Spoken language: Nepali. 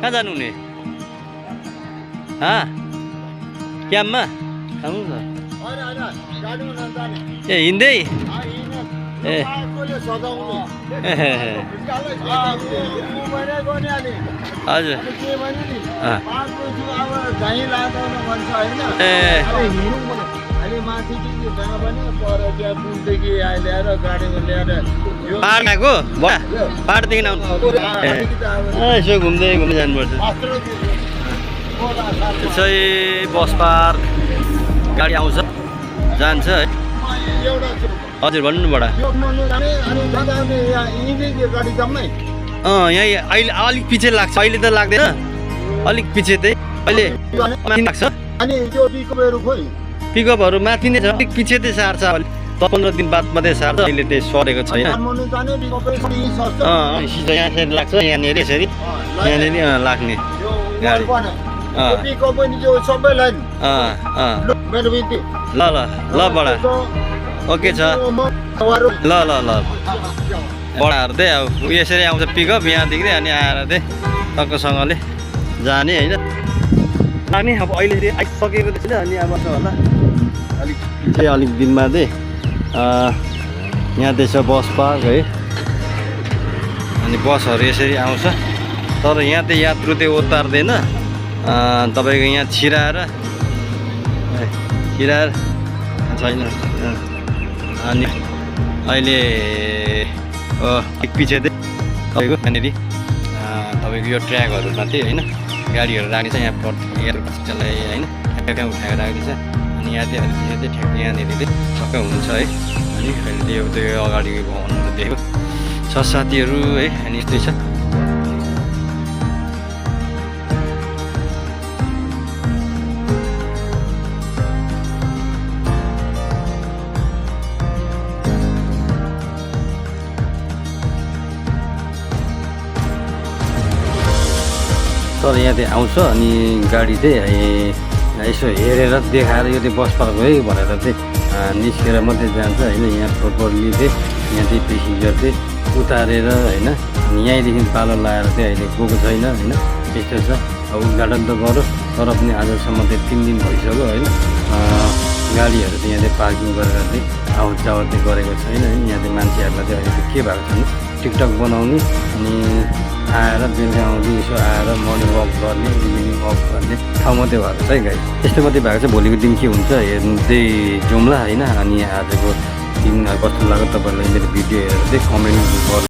कहाँ जानु हुने क्याम्पमा आउनु न ए हिँड्दै ए हजुर पाहाडको पाहाडदेखि आउनु यसो घुम्दै घुम्दै जानुपर्छ त्यसै बस पार्क गाडी आउँछ जान्छ है हजुर भन्नु न बडा यहीँ अहिले अलिक पछि लाग्छ अहिले त लाग्दैन अलिक पछि चाहिँ अहिले लाग्छ पिकअपहरू माथि नै छ अलिक पछि चाहिँ सार्छ अहिले 15 दिन बाद मात्रै सार्छ अहिले त्यो सरेको छैन यहाँ लाग्छ यहाँनिर यसरी यहाँनिर लाग्ने गाडी ल ल ल बडा ओके छ ल ल ल बडाहरू चाहिँ अब यसरी आउँछ पिकअप यहाँदेखि अनि आएर चाहिँ टक्कसँगले जाने होइन लाने अब अहिले चाहिँ आइसकेको थिएन अनि अब होला अलिक दिनमा चाहिँ यहाँ त्यसो बस पार्क है अनि बसहरू यसरी आउँछ तर यहाँ चाहिँ यात्रु चाहिँ उतार्दैन तपाईँको यहाँ छिराएर छैन अनि अहिले पछि चाहिँ तपाईँको यहाँनिर तपाईँको यो ट्र्याकहरूमा चाहिँ होइन गाडीहरू राख्ने छ यहाँ एयरपोर्टलाई होइन कहाँ उठाएर राख्ने छ अनि यहाँ चाहिँ ठ्याक्क यहाँनिर चाहिँ टक्कै हुन्छ है अनि अहिले त्यो अगाडि भवनहरू देखेको छ साथीहरू है अनि यस्तै छ तर यहाँ चाहिँ आउँछ अनि गाडी चाहिँ यसो हेरेर देखाएर यो चाहिँ बस पार्क है भनेर चाहिँ निस्केर मात्रै जान्छ होइन यहाँ प्रोपरली चाहिँ यहाँ चाहिँ पेसेन्जर चाहिँ उतारेर होइन अनि यहीँदेखि पालो लगाएर चाहिँ अहिले गएको छैन होइन त्यस्तो छ अब उद्घाटन त गरोस् तर पनि आजसम्म चाहिँ 3 दिन भइसक्यो होइन गाडीहरू चाहिँ यहाँ चाहिँ पार्किङ गरेर चाहिँ आवत जावत चाहिँ गरेको छैन होइन यहाँ चाहिँ मान्छेहरूलाई चाहिँ अहिले के भएको छ भने टिकटक बनाउने अनि आएर बेलुका आउँदै यसो आएर मर्निङ वक गर्ने इभिनिङ वक गर्ने ठाउँ मात्रै भएको छ है गाई त्यस्तो मात्रै भएको छ भोलिको दिन के हुन्छ हेर्दै जाउँला होइन अनि आजको दिन कस्तो लाग्यो तपाईँहरूलाई मेरो भिडियो हेरेर चाहिँ कमेन्ट गर्नु